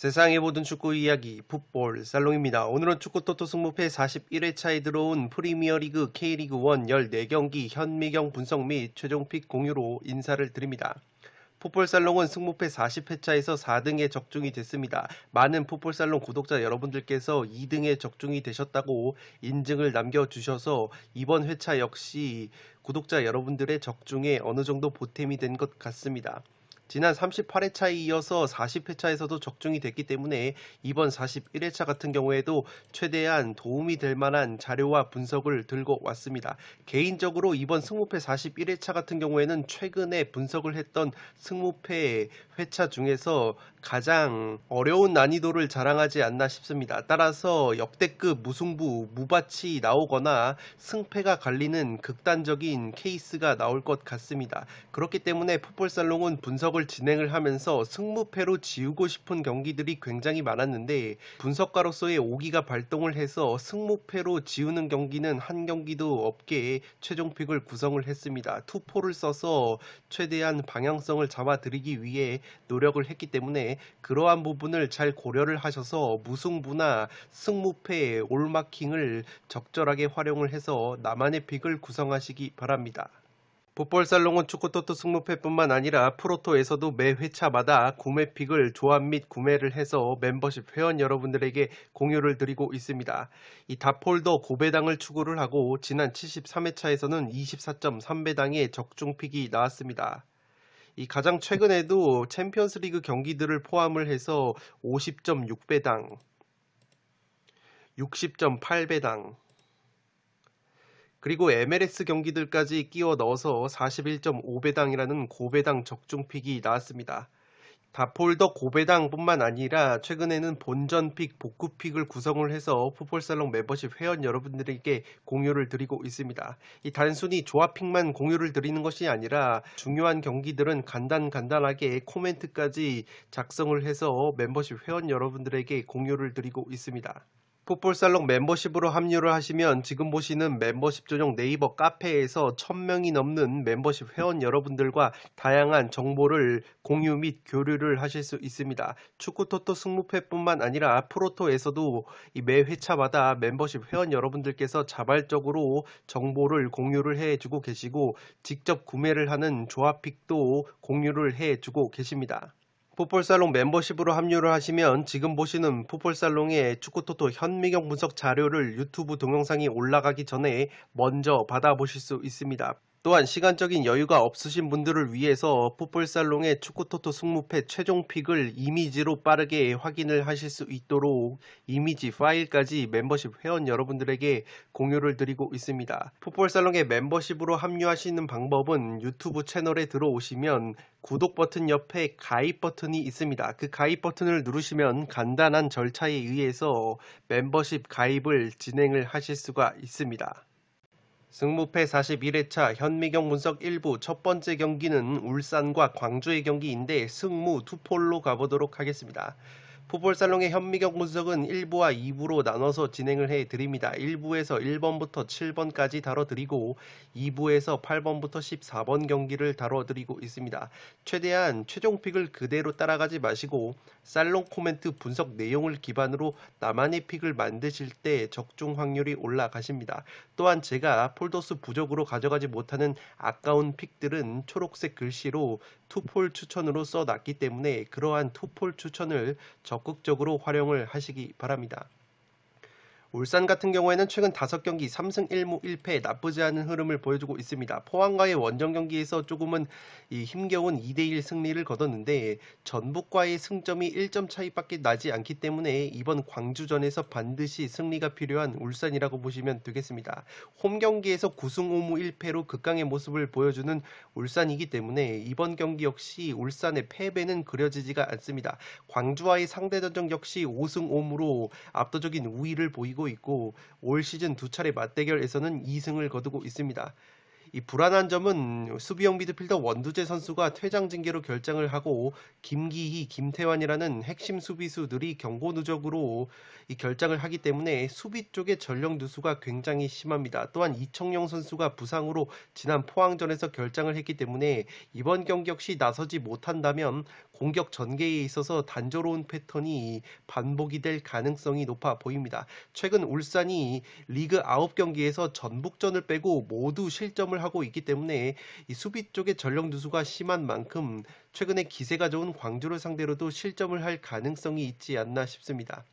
세상의 모든 축구 이야기 풋볼 살롱입니다. 오늘은 축구토토 승무패 41회차에 들어온 프리미어리그 K리그 1 14경기 현미경 분석 및 최종픽 공유로 인사를 드립니다. 풋볼 살롱은 승무패 40회차에서 4등에 적중이 됐습니다. 많은 풋볼 살롱 구독자 여러분들께서 2등에 적중이 되셨다고 인증을 남겨주셔서 이번 회차 역시 구독자 여러분들의 적중에 어느 정도 보탬이 된 것 같습니다. 지난 38회차에 이어서 40회차에서도 적중이 됐기 때문에 이번 41회차 같은 경우에도 최대한 도움이 될 만한 자료와 분석을 들고 왔습니다. 개인적으로 이번 승무패 41회차 같은 경우에는 최근에 분석을 했던 승무패 회차 중에서 가장 어려운 난이도를 자랑하지 않나 싶습니다. 따라서 역대급 무승부, 무밭이 나오거나 승패가 갈리는 극단적인 케이스가 나올 것 같습니다. 그렇기 때문에 풋볼살롱은 분석을 진행을 하면서 승무패로 지우고 싶은 경기들이 굉장히 많았는데 분석가로서의 오기가 발동을 해서 승무패로 지우는 경기는 한 경기도 없게 최종픽을 구성을 했습니다. 투포를 써서 최대한 방향성을 잡아드리기 위해 노력을 했기 때문에 그러한 부분을 잘 고려를 하셔서 무승부나 승무패 올마킹을 적절하게 활용을 해서 나만의 픽을 구성하시기 바랍니다. 풋볼살롱은 축구토토 승무패뿐만 아니라 프로토에서도 매 회차마다 구매픽을 조합 및 구매를 해서 멤버십 회원 여러분들에게 공유를 드리고 있습니다. 이 다폴더 고배당을 추구를 하고 지난 73회차에서는 24.3배당의 적중픽이 나왔습니다. 이 가장 최근에도 챔피언스리그 경기들을 포함을 해서 50.6배당, 60.8배당, 그리고 MLS 경기들까지 끼워 넣어서 41.5배당이라는 고배당 적중픽이 나왔습니다. 다폴더 고배당뿐만 아니라 최근에는 본전픽, 복구픽을 구성을 해서 풋볼살롱 멤버십 회원 여러분들에게 공유를 드리고 있습니다. 이 단순히 조합픽만 공유를 드리는 것이 아니라 중요한 경기들은 간단하게 코멘트까지 작성을 해서 멤버십 회원 여러분들에게 공유를 드리고 있습니다. 풋볼살롱 멤버십으로 합류를 하시면 지금 보시는 멤버십 전용 네이버 카페에서 1000명이 넘는 멤버십 회원 여러분들과 다양한 정보를 공유 및 교류를 하실 수 있습니다. 축구토토 승무패뿐만 아니라 프로토에서도 이 매 회차마다 멤버십 회원 여러분들께서 자발적으로 정보를 공유를 해주고 계시고 직접 구매를 하는 조합픽도 공유를 해주고 계십니다. 풋볼살롱 멤버십으로 합류를 하시면 지금 보시는 풋볼살롱의 축구토토 현미경 분석 자료를 유튜브 동영상이 올라가기 전에 먼저 받아보실 수 있습니다. 또한 시간적인 여유가 없으신 분들을 위해서 풋볼살롱의 축구토토 승무패 최종픽을 이미지로 빠르게 확인을 하실 수 있도록 이미지 파일까지 멤버십 회원 여러분들에게 공유를 드리고 있습니다. 풋볼살롱의 멤버십으로 합류하시는 방법은 유튜브 채널에 들어오시면 구독 버튼 옆에 가입 버튼이 있습니다. 그 가입 버튼을 누르시면 간단한 절차에 의해서 멤버십 가입을 진행을 하실 수가 있습니다. 승무패 41회차 현미경 분석 1부 첫 번째 경기는 울산과 광주의 경기인데 승무 투폴로 가보도록 하겠습니다. 풋볼살롱의 현미경 분석은 1부와 2부로 나눠서 진행을 해드립니다. 1부에서 1번부터 7번까지 다뤄드리고 2부에서 8번부터 14번 경기를 다뤄드리고 있습니다. 최대한 최종픽을 그대로 따라가지 마시고 살롱 코멘트 분석 내용을 기반으로 나만의 픽을 만드실 때 적중 확률이 올라가십니다. 또한 제가 폴더스 부족으로 가져가지 못하는 아까운 픽들은 초록색 글씨로 투폴 추천으로 써놨기 때문에 그러한 투폴 추천을 적극적으로 활용을 하시기 바랍니다. 울산 같은 경우에는 최근 5경기 3승 1무 1패 나쁘지 않은 흐름을 보여주고 있습니다. 포항과의 원정 경기에서 조금은 힘겨운 2대1 승리를 거뒀는데 전북과의 승점이 1점 차이밖에 나지 않기 때문에 이번 광주전에서 반드시 승리가 필요한 울산이라고 보시면 되겠습니다. 홈 경기에서 9승 5무 1패로 극강의 모습을 보여주는 울산이기 때문에 이번 경기 역시 울산의 패배는 그려지지가 않습니다. 광주와의 상대전적 역시 5승 5무로 압도적인 우위를 보이고 있고 올 시즌 두 차례 맞대결에서는 2승을 거두고 있습니다. 이 불안한 점은 수비형 미드필더 원두재 선수가 퇴장 징계로 결장을 하고 김기희, 김태환이라는 핵심 수비수들이 경고 누적으로 이 결장을 하기 때문에 수비 쪽의 전력 누수가 굉장히 심합니다. 또한 이청용 선수가 부상으로 지난 포항전에서 결장을 했기 때문에 이번 경기 역시 나서지 못한다면 공격 전개에 있어서 단조로운 패턴이 반복이 될 가능성이 높아 보입니다. 최근 울산이 리그 9경기에서 전북전을 빼고 모두 실점을 하고 있기 때문에 이 수비 쪽의 전력 누수가 심한 만큼 최근에 기세가 좋은 광주를 상대로도 실점을 할 가능성이 있지 않나 싶습니다.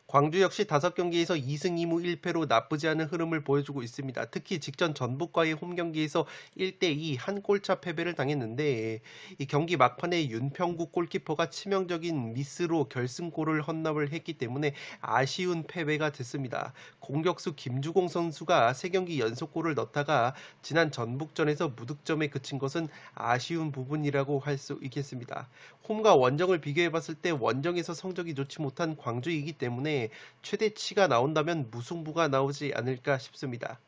광주 역시 5경기에서 2승 2무 1패로 나쁘지 않은 흐름을 보여주고 있습니다. 특히 직전 전북과의 홈경기에서 1대2 한 골차 패배를 당했는데 이 경기 막판에 윤평국 골키퍼가 치명적인 미스로 결승골을 헌납을 했기 때문에 아쉬운 패배가 됐습니다. 공격수 김주공 선수가 3경기 연속골을 넣다가 지난 전북전에서 무득점에 그친 것은 아쉬운 부분이라고 할 수 있겠습니다. 홈과 원정을 비교해봤을 때 원정에서 성적이 좋지 못한 광주이기 때문에 최대치가 나온다면 무승부가 나오지 않을까 싶습니다.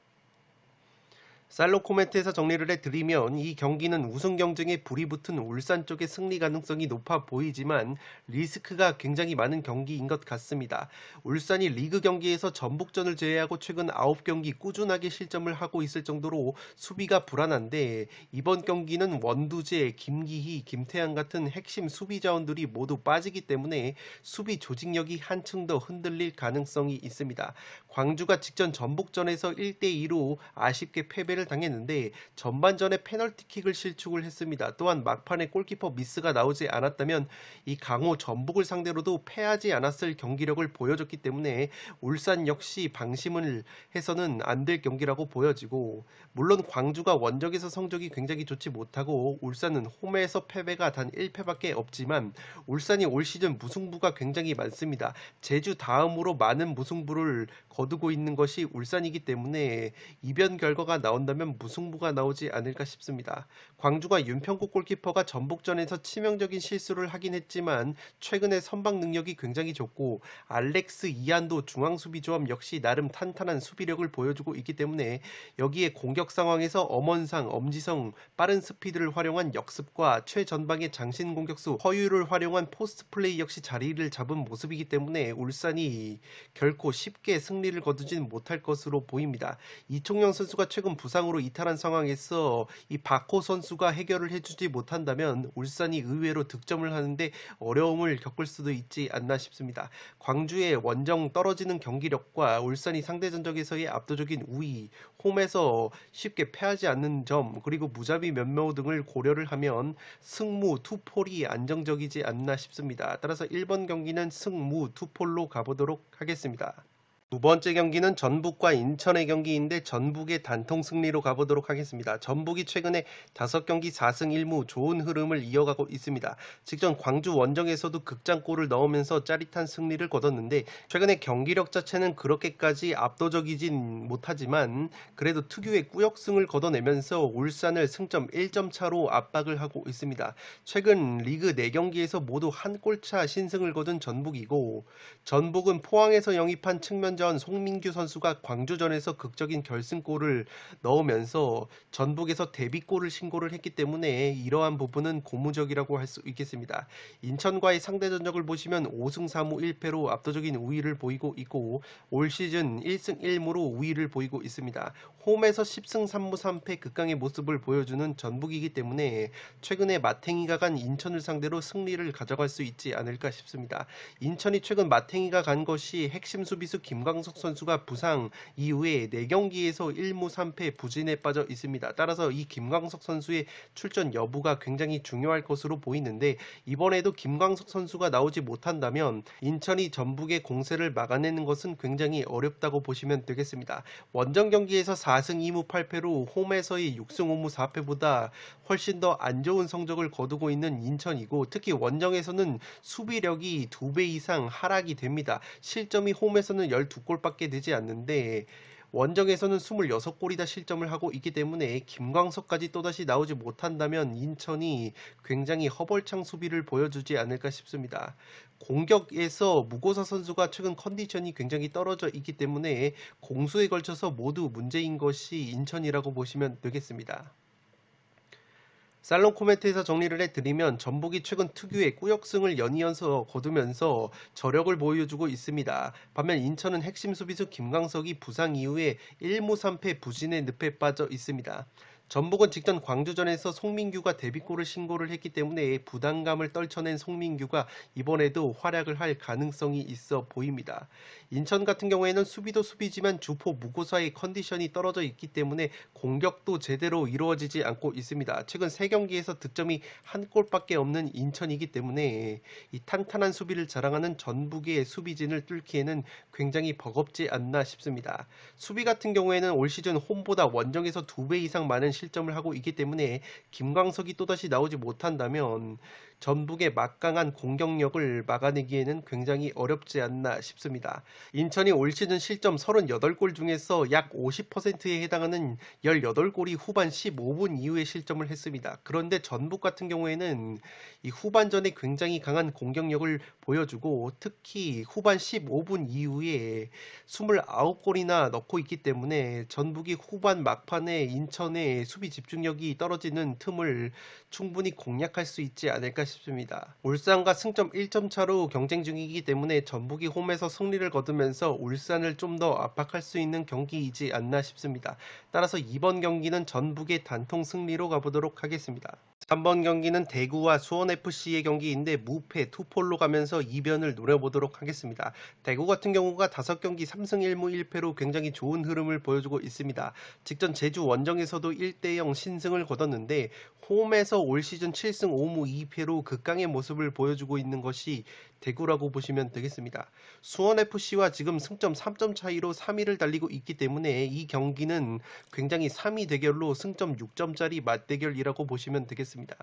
살로 코멘트에서 정리를 해드리면 이 경기는 우승 경쟁에 불이 붙은 울산 쪽의 승리 가능성이 높아 보이지만 리스크가 굉장히 많은 경기인 것 같습니다. 울산이 리그 경기에서 전북전을 제외하고 최근 9경기 꾸준하게 실점을 하고 있을 정도로 수비가 불안한데 이번 경기는 원두재, 김기희, 김태환 같은 핵심 수비 자원들이 모두 빠지기 때문에 수비 조직력이 한층 더 흔들릴 가능성이 있습니다. 광주가 직전 전북전에서 1대2로 아쉽게 패배를 당했는데 전반전에 페널티킥을 실축을 했습니다. 또한 막판에 골키퍼 미스가 나오지 않았다면 이 강호 전북을 상대로도 패하지 않았을 경기력을 보여줬기 때문에 울산 역시 방심을 해서는 안 될 경기라고 보여지고 물론 광주가 원정에서 성적이 굉장히 좋지 못하고 울산은 홈에서 패배가 단 1패밖에 없지만 울산이 올 시즌 무승부가 굉장히 많습니다. 제주 다음으로 많은 무승부를 거두고 있는 것이 울산이기 때문에 이변 결과가 나온다면 무승부가 나오지 않을까 싶습니다. 광주가 윤평국 골키퍼가 전북전에서 치명적인 실수를 하긴 했지만 최근에 선방 능력이 굉장히 좋고 알렉스 이안도 중앙수비 조합 역시 나름 탄탄한 수비력을 보여주고 있기 때문에 여기에 공격 상황에서 엄원상, 엄지성, 빠른 스피드를 활용한 역습과 최전방의 장신 공격수 허유를 활용한 포스트 플레이 역시 자리를 잡은 모습이기 때문에 울산이 결코 쉽게 승리를 거두진 못할 것으로 보입니다. 이청용 선수가 최근 부상으로 이탈한 상황에서 이 박호 선수가 해결을 해주지 못한다면 울산이 의외로 득점을 하는데 어려움을 겪을 수도 있지 않나 싶습니다. 광주의 원정 떨어지는 경기력과 울산이 상대 전적에서의 압도적인 우위, 홈에서 쉽게 패하지 않는 점, 그리고 무자비 면모 등을 고려를 하면 승무 투폴이 안정적이지 않나 싶습니다. 따라서 1번 경기는 승무 투폴로 가보도록 하겠습니다. 두 번째 경기는 전북과 인천의 경기인데 전북의 단통 승리로 가보도록 하겠습니다. 전북이 최근에 5경기 4승 1무 좋은 흐름을 이어가고 있습니다. 직전 광주 원정에서도 극장골을 넣으면서 짜릿한 승리를 거뒀는데 최근에 경기력 자체는 그렇게까지 압도적이진 못하지만 그래도 특유의 꾸역승을 거둬내면서 울산을 승점 1점 차로 압박을 하고 있습니다. 최근 리그 4경기에서 모두 한 골차 신승을 거둔 전북이고 전북은 포항에서 영입한 측면 전 송민규 선수가 광주전에서 극적인 결승골을 넣으면서 전북에서 데뷔골을 신고를 했기 때문에 이러한 부분은 고무적이라고 할 수 있겠습니다. 인천과의 상대 전적을 보시면 5승 4무 1패로 압도적인 우위를 보이고 있고 올 시즌 1승 1무로 우위를 보이고 있습니다. 홈에서 10승 3무 3패 극강의 모습을 보여주는 전북이기 때문에 최근에 마탱이가 간 인천을 상대로 승리를 가져갈 수 있지 않을까 싶습니다. 인천이 최근 마탱이가 간 것이 핵심 수비수 김광석 선수가 부상 이후에 4경기에서 1무 3패 부진에 빠져 있습니다. 따라서 이 김광석 선수의 출전 여부가 굉장히 중요할 것으로 보이는데 이번에도 김광석 선수가 나오지 못한다면 인천이 전북의 공세를 막아내는 것은 굉장히 어렵다고 보시면 되겠습니다. 원정 경기에서 4승 2무 8패로 홈에서의 6승 5무 4패보다 훨씬 더 안 좋은 성적을 거두고 있는 인천이고 특히 원정에서는 수비력이 2배 이상 하락이 됩니다. 실점이 홈에서는 12골밖에 되지 않는데 원정에서는 26골이나 실점을 하고 있기 때문에 김광석까지 또다시 나오지 못한다면 인천이 굉장히 허벌창 수비를 보여주지 않을까 싶습니다. 공격에서 무고사 선수가 최근 컨디션이 굉장히 떨어져 있기 때문에 공수에 걸쳐서 모두 문제인 것이 인천이라고 보시면 되겠습니다. 살롱 코멘트에서 정리를 해드리면 전북이 최근 특유의 꾸역승을 연이어서 거두면서 저력을 보여주고 있습니다. 반면 인천은 핵심 수비수 김광석이 부상 이후에 1무 3패 부진의 늪에 빠져 있습니다. 전북은 직전 광주전에서 송민규가 데뷔골을 신고를 했기 때문에 부담감을 떨쳐낸 송민규가 이번에도 활약을 할 가능성이 있어 보입니다. 인천 같은 경우에는 수비도 수비지만 주포 무고사의 컨디션이 떨어져 있기 때문에 공격도 제대로 이루어지지 않고 있습니다. 최근 3경기에서 득점이 한 골밖에 없는 인천이기 때문에 이 탄탄한 수비를 자랑하는 전북의 수비진을 뚫기에는 굉장히 버겁지 않나 싶습니다. 수비 같은 경우에는 올 시즌 홈보다 원정에서 2배 이상 많은 실점을 하고 있기 때문에 김광석이 또다시 나오지 못한다면 전북의 막강한 공격력을 막아내기에는 굉장히 어렵지 않나 싶습니다. 인천이 올 시즌 실점 38골 중에서 약 50%에 해당하는 18골이 후반 15분 이후에 실점을 했습니다. 그런데 전북 같은 경우에는 이 후반전에 굉장히 강한 공격력을 보여주고 특히 후반 15분 이후에 29골이나 넣고 있기 때문에 전북이 후반 막판에 인천의 수비 집중력이 떨어지는 틈을 충분히 공략할 수 있지 않을까 싶습니다. 울산과 승점 1점 차로 경쟁 중이기 때문에 전북이 홈에서 승리를 거두면서 울산을 좀 더 압박할 수 있는 경기이지 않나 싶습니다. 따라서 이번 경기는 전북의 단통 승리로 가보도록 하겠습니다. 3번 경기는 대구와 수원FC의 경기인데 무패 투폴로 가면서 이변을 노려보도록 하겠습니다. 대구 같은 경우가 5경기 3승 1무 1패로 굉장히 좋은 흐름을 보여주고 있습니다. 직전 제주 원정에서도 1대0 신승을 거뒀는데 홈에서 올 시즌 7승 5무 2패로 극강의 모습을 보여주고 있는 것이 대구라고 보시면 되겠습니다. 수원FC와 지금 승점 3점 차이로 3위를 달리고 있기 때문에 이 경기는 굉장히 3위 대결로 승점 6점짜리 맞대결이라고 보시면 되겠습니다.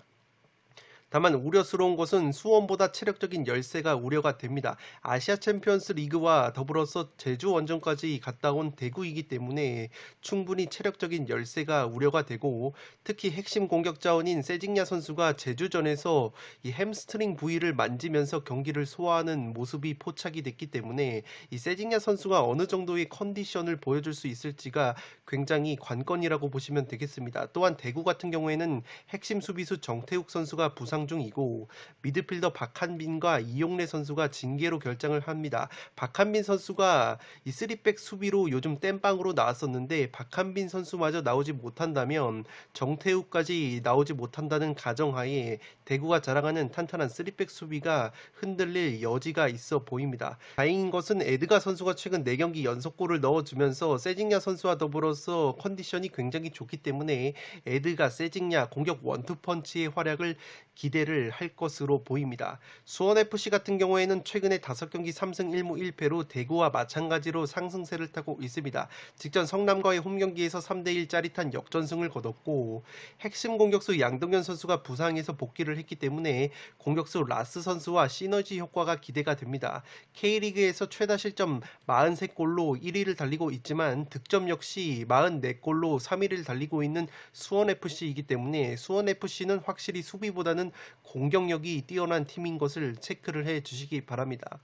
다만 우려스러운 것은 수원보다 체력적인 열세가 우려가 됩니다. 아시아 챔피언스 리그와 더불어서 제주 원정까지 갔다 온 대구이기 때문에 충분히 체력적인 열세가 우려가 되고 특히 핵심 공격 자원인 세징야 선수가 제주전에서 이 햄스트링 부위를 만지면서 경기를 소화하는 모습이 포착이 됐기 때문에 이 세징야 선수가 어느 정도의 컨디션을 보여줄 수 있을지가 굉장히 관건이라고 보시면 되겠습니다. 또한 대구 같은 경우에는 핵심 수비수 정태욱 선수가 부상 중이고 미드필더 박한빈과 이용래 선수가 징계로 결장을 합니다. 박한빈 선수가 이 3백 수비로 요즘 땜빵으로 나왔었는데 박한빈 선수마저 나오지 못한다면 정태욱까지 나오지 못한다는 가정하에 대구가 자랑하는 탄탄한 3백 수비가 흔들릴 여지가 있어 보입니다. 다행인 것은 에드가 선수가 최근 4경기 연속골을 넣어주면서 세징야 선수와 더불어서 컨디션이 굉장히 좋기 때문에 에드가 세징야 공격 원투펀치의 활약을 기대를 할 것으로 보입니다. 수원FC 같은 경우에는 최근에 5경기 3승 1무 1패로 대구와 마찬가지로 상승세를 타고 있습니다. 직전 성남과의 홈경기에서 3대1 짜릿한 역전승을 거뒀고 핵심 공격수 양동현 선수가 부상에서 복귀를 했기 때문에 공격수 라스 선수와 시너지 효과가 기대가 됩니다. K리그에서 최다 실점 43골로 1위를 달리고 있지만 득점 역시 44골로 3위를 달리고 있는 수원FC이기 때문에 수원FC는 확실히 수비보다는 공격력이 뛰어난 팀인 것을 체크를 해 주시기 바랍니다.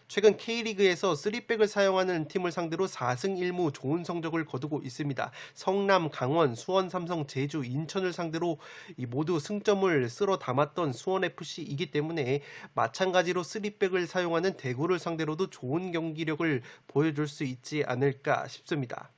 최근 K리그에서 3백을 사용하는 팀을 상대로 4승 1무 좋은 성적을 거두고 있습니다. 성남, 강원, 수원, 삼성, 제주, 인천을 상대로 모두 승점을 쓸어 담았던 수원FC이기 때문에 마찬가지로 3백을 사용하는 대구를 상대로도 좋은 경기력을 보여줄 수 있지 않을까 싶습니다.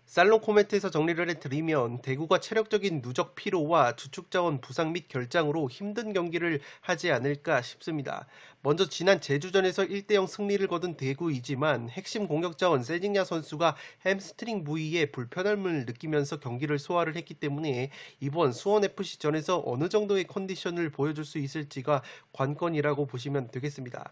살롱 코멘트에서 정리를 해드리면 대구가 체력적인 누적 피로와 주축자원 부상 및 결장으로 힘든 경기를 하지 않을까 싶습니다. 먼저 지난 제주전에서 1대0 승리를 거둔 대구이지만 핵심 공격자원 세징야 선수가 햄스트링 부위에 불편함을 느끼면서 경기를 소화를 했기 때문에 이번 수원FC전에서 어느 정도의 컨디션을 보여줄 수 있을지가 관건이라고 보시면 되겠습니다.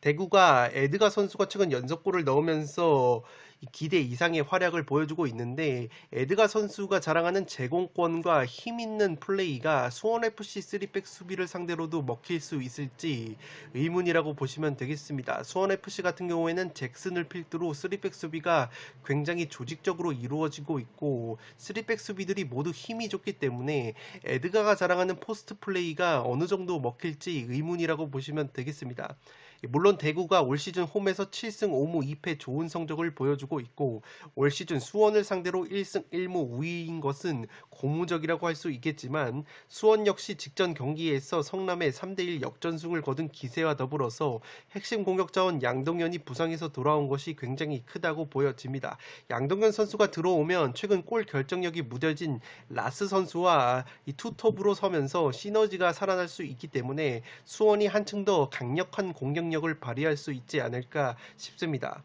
대구가 에드가 선수가 최근 연속골을 넣으면서 이 기대 이상의 활약을 보여주고 있는데 에드가 선수가 자랑하는 제공권과 힘 있는 플레이가 수원FC 3백 수비를 상대로도 먹힐 수 있을지 의문이라고 보시면 되겠습니다. 수원FC 같은 경우에는 잭슨을 필두로 3백 수비가 굉장히 조직적으로 이루어지고 있고 3백 수비들이 모두 힘이 좋기 때문에 에드가가 자랑하는 포스트 플레이가 어느 정도 먹힐지 의문이라고 보시면 되겠습니다. 물론 대구가 올 시즌 홈에서 7승 5무 2패 좋은 성적을 보여주고 있고 올 시즌 수원을 상대로 1승 1무 우위인 것은 고무적이라고 할 수 있겠지만 수원 역시 직전 경기에서 성남에 3대1 역전승을 거둔 기세와 더불어서 핵심 공격자원 양동현이 부상에서 돌아온 것이 굉장히 크다고 보여집니다. 양동현 선수가 들어오면 최근 골 결정력이 무뎌진 라스 선수와 이 투톱으로 서면서 시너지가 살아날 수 있기 때문에 수원이 한층 더 강력한 공격력을 발휘할 수 있지 않을까 싶습니다.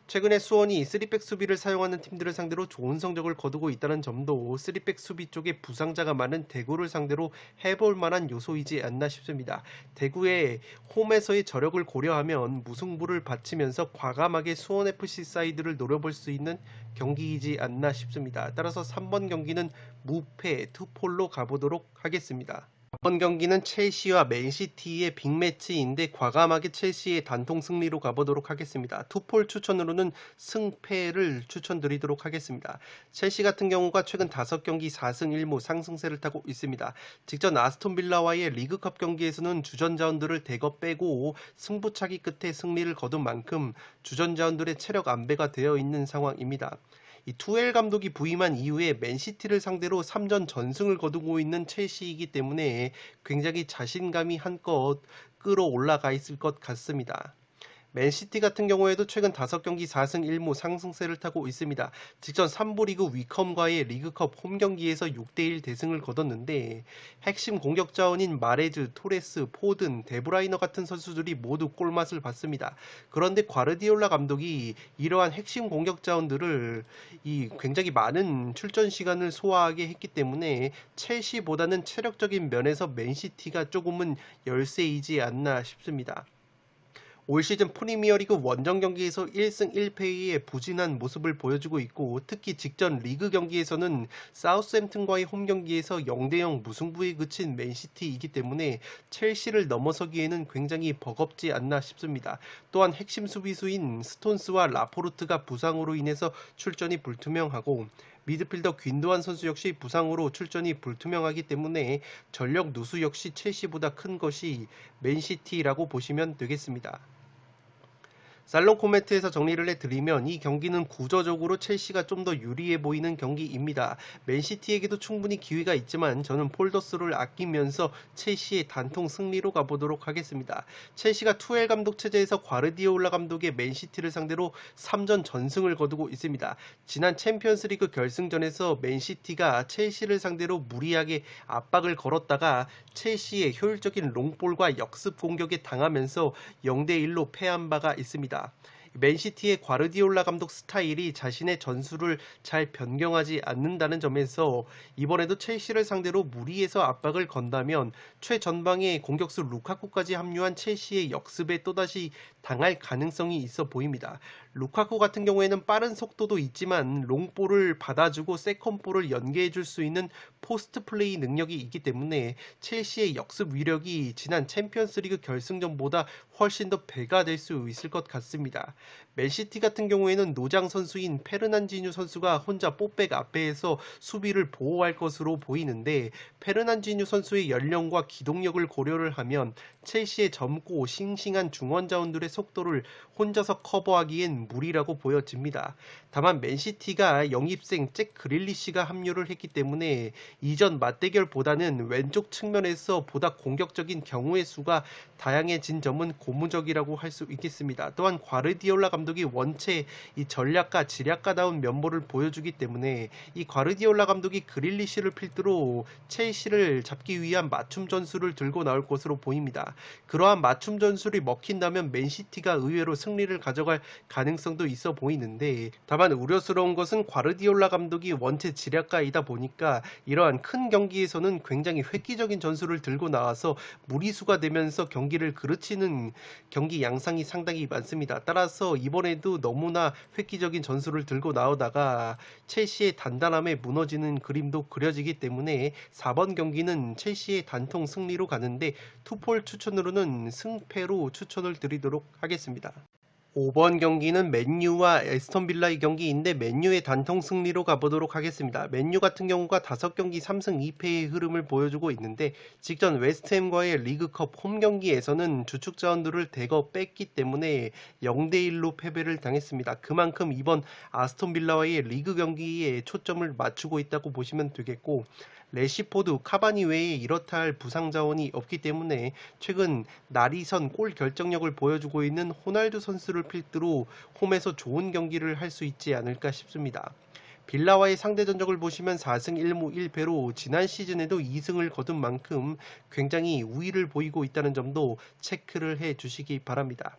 최근에 수원이 3백 수비를 사용하는 팀들을 상대로 좋은 성적을 거두고 있다는 점도 3백 수비 쪽에 부상자가 많은 대구를 상대로 해볼 만한 요소이지 않나 싶습니다. 대구의 홈에서의 저력을 고려하면 무승부를 바치면서 과감하게 수원FC 사이드를 노려볼 수 있는 경기이지 않나 싶습니다. 따라서 3번 경기는 무패 투폴로 가보도록 하겠습니다. 이번 경기는 첼시와 맨시티의 빅매치인데 과감하게 첼시의 단통 승리로 가보도록 하겠습니다. 투폴 추천으로는 승패를 추천드리도록 하겠습니다. 첼시 같은 경우가 최근 5경기 4승 1무 상승세를 타고 있습니다. 직전 아스톤빌라와의 리그컵 경기에서는 주전자원들을 대거 빼고 승부차기 끝에 승리를 거둔 만큼 주전자원들의 체력 안배가 되어 있는 상황입니다. 이 투엘 감독이 부임한 이후에 맨시티를 상대로 3전 전승을 거두고 있는 첼시이기 때문에 굉장히 자신감이 한껏 끌어올라가 있을 것 같습니다. 맨시티 같은 경우에도 최근 5경기 4승 1무 상승세를 타고 있습니다. 직전 3부 리그 위컴과의 리그컵 홈경기에서 6대1 대승을 거뒀는데 핵심 공격자원인 마레즈, 토레스, 포든, 데브라이너 같은 선수들이 모두 골맛을 봤습니다. 그런데 과르디올라 감독이 이러한 핵심 공격자원들을 굉장히 많은 출전 시간을 소화하게 했기 때문에 첼시보다는 체력적인 면에서 맨시티가 조금은 열세이지 않나 싶습니다. 올 시즌 프리미어리그 원정 경기에서 1승 1패의 부진한 모습을 보여주고 있고 특히 직전 리그 경기에서는 사우스햄튼과의 홈 경기에서 0대0 무승부에 그친 맨시티이기 때문에 첼시를 넘어서기에는 굉장히 버겁지 않나 싶습니다. 또한 핵심 수비수인 스톤스와 라포르트가 부상으로 인해서 출전이 불투명하고 미드필더 귄도안 선수 역시 부상으로 출전이 불투명하기 때문에 전력 누수 역시 첼시보다 큰 것이 맨시티라고 보시면 되겠습니다. 살롱 코멘트에서 정리를 해드리면 이 경기는 구조적으로 첼시가 좀 더 유리해 보이는 경기입니다. 맨시티에게도 충분히 기회가 있지만 저는 폴더스를 아끼면서 첼시의 단통 승리로 가보도록 하겠습니다. 첼시가 투엘 감독 체제에서 과르디올라 감독의 맨시티를 상대로 3전 전승을 거두고 있습니다. 지난 챔피언스리그 결승전에서 맨시티가 첼시를 상대로 무리하게 압박을 걸었다가 첼시의 효율적인 롱볼과 역습 공격에 당하면서 0대1로 패한 바가 있습니다. 맨시티의 과르디올라 감독 스타일이 자신의 전술을 잘 변경하지 않는다는 점에서 이번에도 첼시를 상대로 무리해서 압박을 건다면 최전방에 공격수 루카쿠까지 합류한 첼시의 역습에 또다시 당할 가능성이 있어 보입니다. 루카쿠 같은 경우에는 빠른 속도도 있지만 롱볼을 받아주고 세컨볼을 연계해줄 수 있는 포스트 플레이 능력이 있기 때문에 첼시의 역습 위력이 지난 챔피언스리그 결승전보다 훨씬 더 배가 될 수 있을 것 같습니다. 맨시티 같은 경우에는 노장 선수인 페르난지뉴 선수가 혼자 뽀백 앞에서 수비를 보호할 것으로 보이는데 페르난지뉴 선수의 연령과 기동력을 고려를 하면 첼시의 젊고 싱싱한 중원 자원들의 속도를 혼자서 커버하기엔 무리라고 보여집니다. 다만 맨시티가 영입생 잭 그릴리시가 합류를 했기 때문에 이전 맞대결보다는 왼쪽 측면에서 보다 공격적인 경우의 수가 다양해진 점은 고무적이라고 할 수 있겠습니다. 또한 과르디올라 감독이 원체 이 전략가 지략가다운 면모를 보여주기 때문에 이 과르디올라 감독이 그릴리시를 필두로 첼시를 잡기 위한 맞춤 전술을 들고 나올 것으로 보입니다. 그러한 맞춤 전술이 먹힌다면 맨시티가 의외로 승리를 가져갈 가능성이 가능성도 있어 보이는데, 다만 우려스러운 것은 과르디올라 감독이 원체 지략가이다 보니까 이러한 큰 경기에서는 굉장히 획기적인 전술을 들고 나와서 무리수가 되면서 경기를 그르치는 경기 양상이 상당히 많습니다. 따라서 이번에도 너무나 획기적인 전술을 들고 나오다가 첼시의 단단함에 무너지는 그림도 그려지기 때문에 4번 경기는 첼시의 단통 승리로 가는데 투폴 추천으로는 승패로 추천을 드리도록 하겠습니다. 5번 경기는 맨유와 에스턴 빌라의 경기인데 맨유의 단통 승리로 가보도록 하겠습니다. 맨유 같은 경우가 5경기 3승 2패의 흐름을 보여주고 있는데, 직전 웨스트햄과의 리그컵 홈 경기에서는 주축 자원들을 대거 뺐기 때문에 0대1로 패배를 당했습니다. 그만큼 이번 아스톤 빌라와의 리그 경기에 초점을 맞추고 있다고 보시면 되겠고, 레시포드, 카바니 외에 이렇다 할 부상 자원이 없기 때문에 최근 날이선 골 결정력을 보여주고 있는 호날두 선수를 필두로 홈에서 좋은 경기를 할 수 있지 않을까 싶습니다. 빌라와의 상대 전적을 보시면 4승 1무 1패로 지난 시즌에도 2승을 거둔 만큼 굉장히 우위를 보이고 있다는 점도 체크를 해 주시기 바랍니다.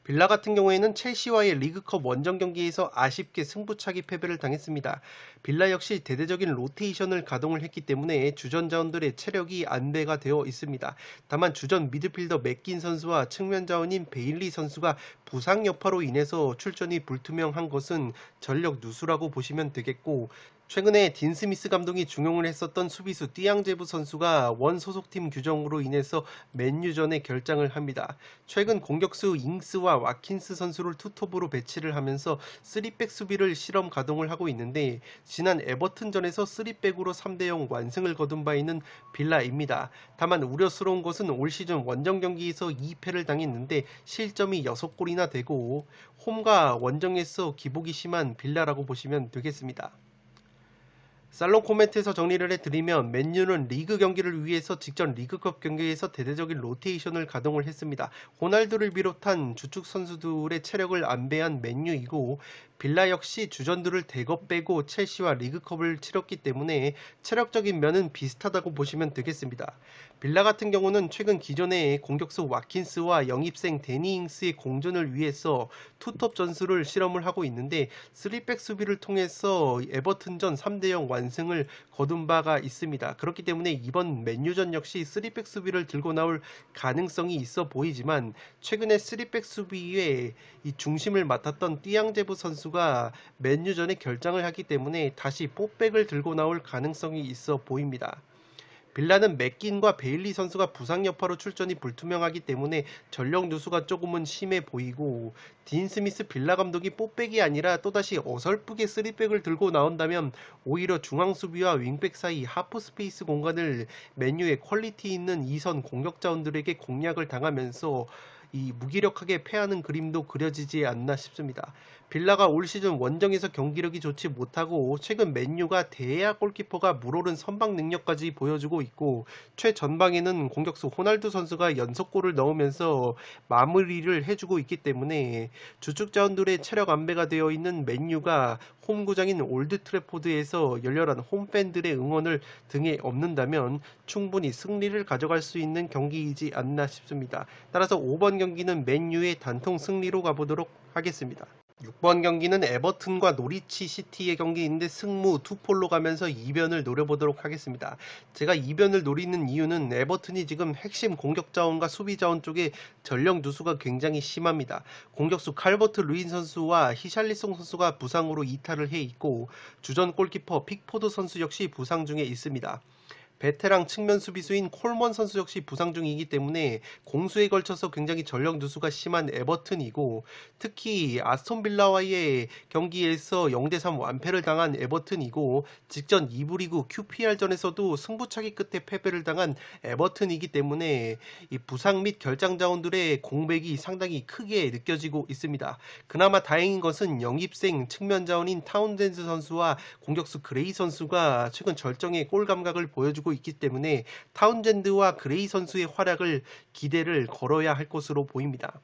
빌라 같은 경우에는 첼시와의 리그컵 원정 경기에서 아쉽게 승부차기 패배를 당했습니다. 빌라 역시 대대적인 로테이션을 가동을 했기 때문에 주전 자원들의 체력이 안배가 되어 있습니다. 다만 주전 미드필더 맥긴 선수와 측면 자원인 베일리 선수가 부상 여파로 인해서 출전이 불투명한 것은 전력 누수라고 보시면 되겠고, 최근에 딘 스미스 감독이 중용을 했었던 수비수 띠앙제부 선수가 원 소속팀 규정으로 인해서 맨유전에 결장을 합니다. 최근 공격수 잉스와 와킨스 선수를 투톱으로 배치를 하면서 3백 수비를 실험 가동을 하고 있는데, 지난 에버튼전에서 3백으로 3대0 완승을 거둔 바 있는 빌라입니다. 다만 우려스러운 것은 올 시즌 원정 경기에서 2패를 당했는데 실점이 6골이나 되고 홈과 원정에서 기복이 심한 빌라라고 보시면 되겠습니다. 살롱 코멘트에서 정리를 해드리면 맨유는 리그 경기를 위해서 직전 리그컵 경기에서 대대적인 로테이션을 가동을 했습니다. 호날두를 비롯한 주축 선수들의 체력을 안배한 맨유이고, 빌라 역시 주전들을 대거 빼고 첼시와 리그컵을 치렀기 때문에 체력적인 면은 비슷하다고 보시면 되겠습니다. 빌라 같은 경우는 최근 기존의 공격수 와킨스와 영입생 데니 잉스의 공존을 위해서 투톱 전술을 실험을 하고 있는데, 3백 수비를 통해서 에버튼전 3대0 완승을 거둔 바가 있습니다. 그렇기 때문에 이번 맨유전 역시 3백 수비를 들고 나올 가능성이 있어 보이지만, 최근에 3백 수비의 이 중심을 맡았던 띠앙제부 선수가 맨유전에 결장을 하기 때문에 다시 4백을 들고 나올 가능성이 있어 보입니다. 빌라는 맥긴과 베일리 선수가 부상 여파로 출전이 불투명하기 때문에 전력 누수가 조금은 심해 보이고, 딘 스미스 빌라 감독이 4백이 아니라 또다시 어설프게 3백을 들고 나온다면 오히려 중앙 수비와 윙백 사이 하프 스페이스 공간을 맨유의 퀄리티 있는 2선 공격 자원들에게 공략을 당하면서 이 무기력하게 패하는 그림도 그려지지 않나 싶습니다. 빌라가 올 시즌 원정에서 경기력이 좋지 못하고 최근 맨유가 대야 골키퍼가 물오른 선방 능력까지 보여주고 있고, 최전방에는 공격수 호날두 선수가 연속골을 넣으면서 마무리를 해주고 있기 때문에 주축 자원들의 체력 안배가 되어 있는 맨유가 홈구장인 올드 트래포드에서 열렬한 홈팬들의 응원을 등에 업는다면 충분히 승리를 가져갈 수 있는 경기이지 않나 싶습니다. 따라서 5번 경기는 맨유의 단통 승리로 가보도록 하겠습니다. 6번 경기는 에버튼과 노리치 시티의 경기인데 승무 투폴로 가면서 2변을 노려보도록 하겠습니다. 제가 2변을 노리는 이유는 에버튼이 지금 핵심 공격 자원과 수비 자원 쪽에 전력 누수가 굉장히 심합니다. 공격수 칼버트 루인 선수와 히샬리송 선수가 부상으로 이탈을 해 있고, 주전 골키퍼 픽포드 선수 역시 부상 중에 있습니다. 베테랑 측면 수비수인 콜먼 선수 역시 부상 중이기 때문에 공수에 걸쳐서 굉장히 전력 누수가 심한 에버튼이고, 특히 아스톤 빌라와의 경기에서 0대3 완패를 당한 에버튼이고, 직전 2부 리그 QPR전에서도 승부차기 끝에 패배를 당한 에버튼이기 때문에 이 부상 및 결장 자원들의 공백이 상당히 크게 느껴지고 있습니다. 그나마 다행인 것은 영입생 측면 자원인 타운젠드 선수와 공격수 그레이 선수가 최근 절정의 골 감각을 보여주고 있기 때문에 타운젠드와 그레이 선수의 활약을 기대를 걸어야 할 것으로 보입니다.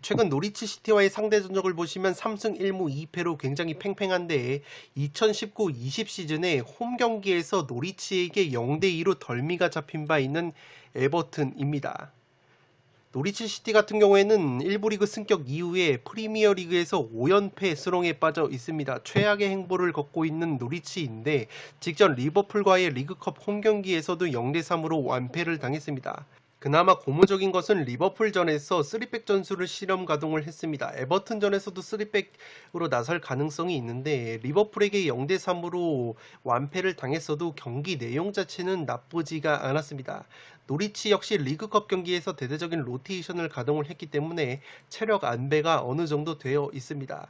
최근 노리치 시티와의 상대 전적을 보시면 3승 1무 2패로 굉장히 팽팽한데, 2019-20 시즌에 홈 경기에서 노리치에게 0대2로 덜미가 잡힌 바 있는 에버튼입니다. 노리치 시티 같은 경우에는 1부 리그 승격 이후에 프리미어 리그에서 5연패 수렁에 빠져 있습니다. 최악의 행보를 걷고 있는 노리치인데 직전 리버풀과의 리그컵 홈 경기에서도 0대3으로 완패를 당했습니다. 그나마 고무적인 것은 리버풀전에서 3백 전술을 실험 가동을 했습니다. 에버튼전에서도 3백으로 나설 가능성이 있는데 리버풀에게 0대3으로 완패를 당했어도 경기 내용 자체는 나쁘지가 않았습니다. 노리치 역시 리그컵 경기에서 대대적인 로테이션을 가동을 했기 때문에 체력 안배가 어느 정도 되어 있습니다.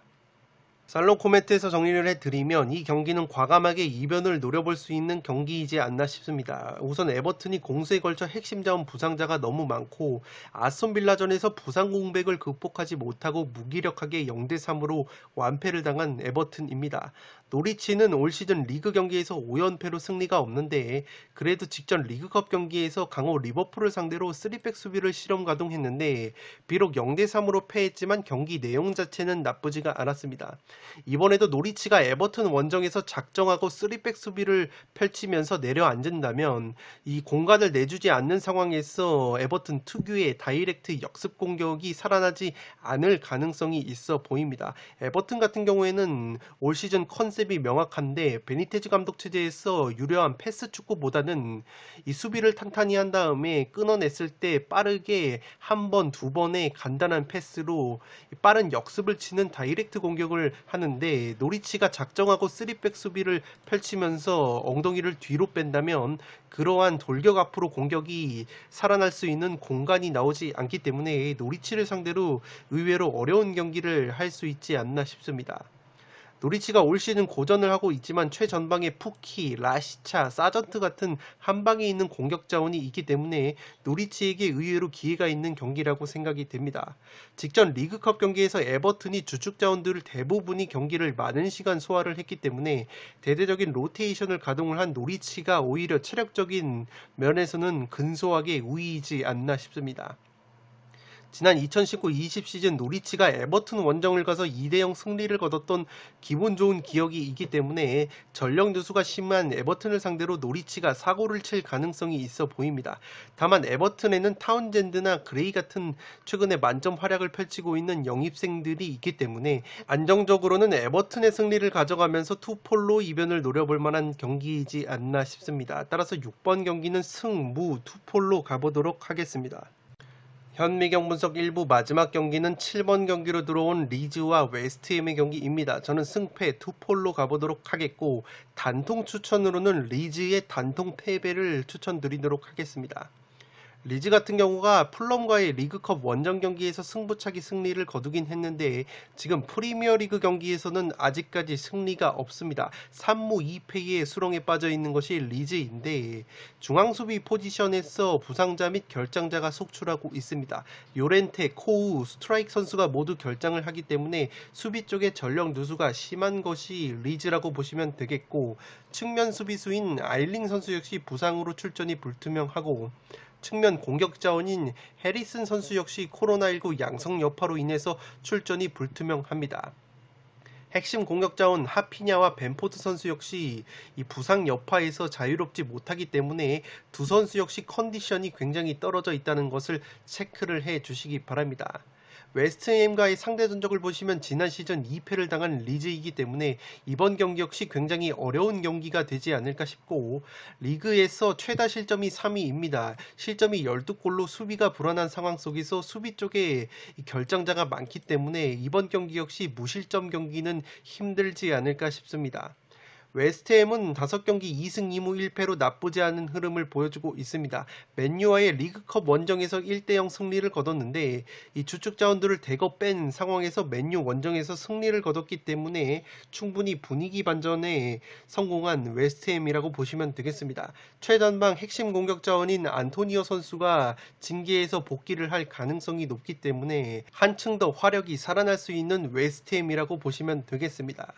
살롱 코멘트에서 정리를 해드리면 이 경기는 과감하게 이변을 노려볼 수 있는 경기이지 않나 싶습니다. 우선 에버튼이 공수에 걸쳐 핵심 자원 부상자가 너무 많고 아스톤빌라전에서 부상 공백을 극복하지 못하고 무기력하게 0대3으로 완패를 당한 에버튼입니다. 노리치는 올 시즌 리그 경기에서 5연패로 승리가 없는데 그래도 직전 리그컵 경기에서 강호 리버풀을 상대로 3백 수비를 실험 가동했는데 비록 0대3으로 패했지만 경기 내용 자체는 나쁘지가 않았습니다. 이번에도 노리치가 에버튼 원정에서 작정하고 3백 수비를 펼치면서 내려앉는다면 이 공간을 내주지 않는 상황에서 에버튼 특유의 다이렉트 역습 공격이 살아나지 않을 가능성이 있어 보입니다. 에버튼 같은 경우에는 올 시즌 컨셉이 명확한데 베니테즈 감독 체제에서 유려한 패스 축구보다는 이 수비를 탄탄히 한 다음에 끊어냈을 때 빠르게 한 번, 두 번의 간단한 패스로 빠른 역습을 치는 다이렉트 공격을 하는데 노리치가 작정하고 3백 수비를 펼치면서 엉덩이를 뒤로 뺀다면 그러한 돌격 앞으로 공격이 살아날 수 있는 공간이 나오지 않기 때문에 노리치를 상대로 의외로 어려운 경기를 할 수 있지 않나 싶습니다. 노리치가 올 시즌 고전을 하고 있지만 최전방에 푸키, 라시차, 사전트 같은 한방에 있는 공격 자원이 있기 때문에 노리치에게 의외로 기회가 있는 경기라고 생각이 됩니다. 직전 리그컵 경기에서 에버튼이 주축 자원들을 대부분이 경기를 많은 시간 소화를 했기 때문에 대대적인 로테이션을 가동을 한 노리치가 오히려 체력적인 면에서는 근소하게 우위이지 않나 싶습니다. 지난 2019-20 시즌 노리치가 에버튼 원정을 가서 2대0 승리를 거뒀던 기분 좋은 기억이 있기 때문에 전력 누수가 심한 에버튼을 상대로 노리치가 사고를 칠 가능성이 있어 보입니다. 다만 에버튼에는 타운젠드나 그레이 같은 최근에 만점 활약을 펼치고 있는 영입생들이 있기 때문에 안정적으로는 에버튼의 승리를 가져가면서 투폴로 이변을 노려볼 만한 경기이지 않나 싶습니다. 따라서 6번 경기는 승, 무, 투폴로 가보도록 하겠습니다. 현미경 분석 1부 마지막 경기는 7번 경기로 들어온 리즈와 웨스트햄의 경기입니다. 저는 승패 투폴로 가보도록 하겠고 단통 추천으로는 리즈의 단통 패배를 추천드리도록 하겠습니다. 리즈 같은 경우가 풀럼과의 리그컵 원정 경기에서 승부차기 승리를 거두긴 했는데 지금 프리미어리그 경기에서는 아직까지 승리가 없습니다. 3무 2패의 수렁에 빠져 있는 것이 리즈인데 중앙수비 포지션에서 부상자 및 결장자가 속출하고 있습니다. 요렌테, 코우, 스트라이크 선수가 모두 결장을 하기 때문에 수비 쪽에 전력 누수가 심한 것이 리즈라고 보시면 되겠고 측면 수비수인 아일링 선수 역시 부상으로 출전이 불투명하고 측면 공격 자원인 해리슨 선수 역시 코로나19 양성 여파로 인해서 출전이 불투명합니다. 핵심 공격 자원 하피냐와 벤포트 선수 역시 이 부상 여파에서 자유롭지 못하기 때문에 두 선수 역시 컨디션이 굉장히 떨어져 있다는 것을 체크를 해 주시기 바랍니다. 웨스트햄과의 상대 전적을 보시면 지난 시즌 2패를 당한 리즈이기 때문에 이번 경기 역시 굉장히 어려운 경기가 되지 않을까 싶고 리그에서 최다 실점이 3위입니다. 실점이 12골로 수비가 불안한 상황 속에서 수비 쪽에 결장자가 많기 때문에 이번 경기 역시 무실점 경기는 힘들지 않을까 싶습니다. 웨스트햄은 5경기 2승 2무 1패로 나쁘지 않은 흐름을 보여주고 있습니다. 맨유와의 리그컵 원정에서 1대0 승리를 거뒀는데 이 주축 자원들을 대거 뺀 상황에서 맨유 원정에서 승리를 거뒀기 때문에 충분히 분위기 반전에 성공한 웨스트햄이라고 보시면 되겠습니다. 최전방 핵심 공격 자원인 안토니오 선수가 징계에서 복귀를 할 가능성이 높기 때문에 한층 더 화력이 살아날 수 있는 웨스트햄이라고 보시면 되겠습니다.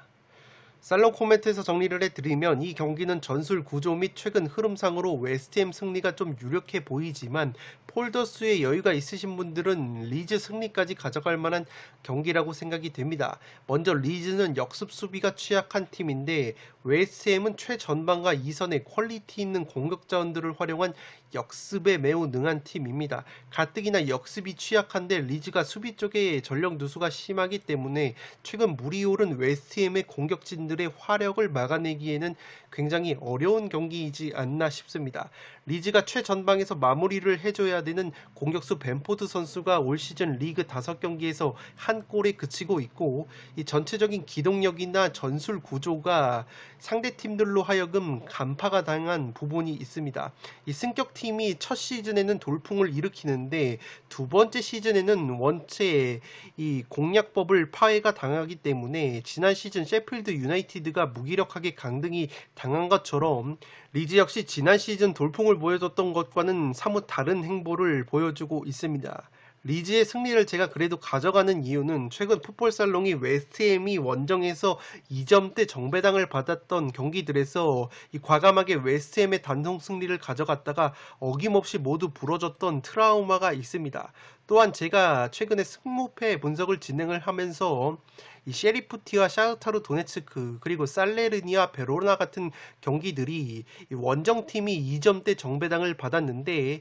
살롱 코멘트에서 정리를 해드리면 이 경기는 전술 구조 및 최근 흐름상으로 웨스트햄 승리가 좀 유력해 보이지만 폴더스의 여유가 있으신 분들은 리즈 승리까지 가져갈 만한 경기라고 생각이 됩니다. 먼저 리즈는 역습 수비가 취약한 팀인데 웨스트햄은 최전방과 이선에 퀄리티 있는 공격 자원들을 활용한 역습에 매우 능한 팀입니다. 가뜩이나 역습이 취약한데 리즈가 수비 쪽에 전력 누수가 심하기 때문에 최근 물이 오른 웨스트햄의 공격진들의 화력을 막아내기에는 굉장히 어려운 경기이지 않나 싶습니다. 리즈가 최전방에서 마무리를 해줘야 되는 공격수 벤포드 선수가 올 시즌 리그 5경기에서 한 골에 그치고 있고 이 전체적인 기동력이나 전술 구조가 상대 팀들로 하여금 간파가 당한 부분이 있습니다. 이 승격팀이 첫 시즌에는 돌풍을 일으키는데 두 번째 시즌에는 원체 이 공략법을 파괴가 당하기 때문에 지난 시즌 셰필드 유나이티드가 무기력하게 강등이 당한 것처럼 리즈 역시 지난 시즌 돌풍을 보여줬던 것과는 사뭇 다른 행보를 보여주고 있습니다. 리즈의 승리를 제가 그래도 가져가는 이유는 최근 풋볼살롱이 웨스트햄이 원정에서 2점대 정배당을 받았던 경기들에서 이 과감하게 웨스트햄의 단독 승리를 가져갔다가 어김없이 모두 부러졌던 트라우마가 있습니다. 또한 제가 최근에 승무패 분석을 진행을 하면서 이 셰리프티와 샤흐타르 도네츠크 그리고 살레르니와 베로나 같은 경기들이 이 원정팀이 2점대 정배당을 받았는데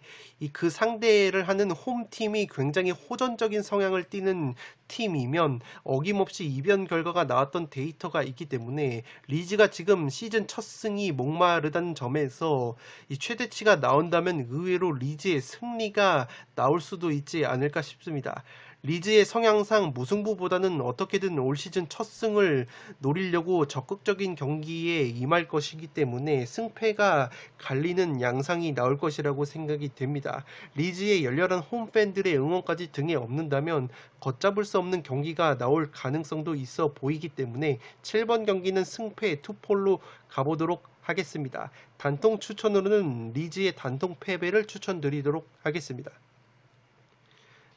그 상대를 하는 홈팀이 굉장히 호전적인 성향을 띠는 팀이면 어김없이 이변 결과가 나왔던 데이터가 있기 때문에 리즈가 지금 시즌 첫 승이 목마르다는 점에서 이 최대치가 나온다면 의외로 리즈의 승리가 나올 수도 있지 않을까 싶습니다. 리즈의 성향상 무승부보다는 어떻게든 올 시즌 첫 승을 노리려고 적극적인 경기에 임할 것이기 때문에 승패가 갈리는 양상이 나올 것이라고 생각이 됩니다. 리즈의 열렬한 홈팬들의 응원까지 등에 업는다면 걷잡을 수 없는 경기가 나올 가능성도 있어 보이기 때문에 7번 경기는 승패 투폴로 가보도록 하겠습니다. 단통 추천으로는 리즈의 단통 패배를 추천드리도록 하겠습니다.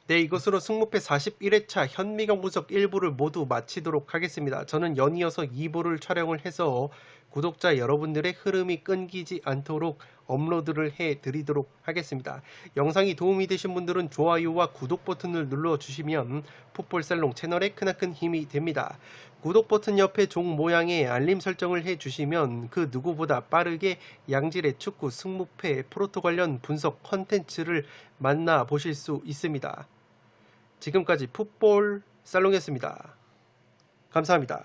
네, 이것으로 승무패 41회차 현미경 분석 1부를 모두 마치도록 하겠습니다. 저는 연이어서 2부를 촬영을 해서 구독자 여러분들의 흐름이 끊기지 않도록 업로드를 해드리도록 하겠습니다. 영상이 도움이 되신 분들은 좋아요와 구독 버튼을 눌러주시면 풋볼살롱 채널에 크나큰 힘이 됩니다. 구독 버튼 옆에 종 모양의 알림 설정을 해주시면 그 누구보다 빠르게 양질의 축구 승무패 프로토 관련 분석 컨텐츠를 만나보실 수 있습니다. 지금까지 풋볼 살롱이었습니다. 감사합니다.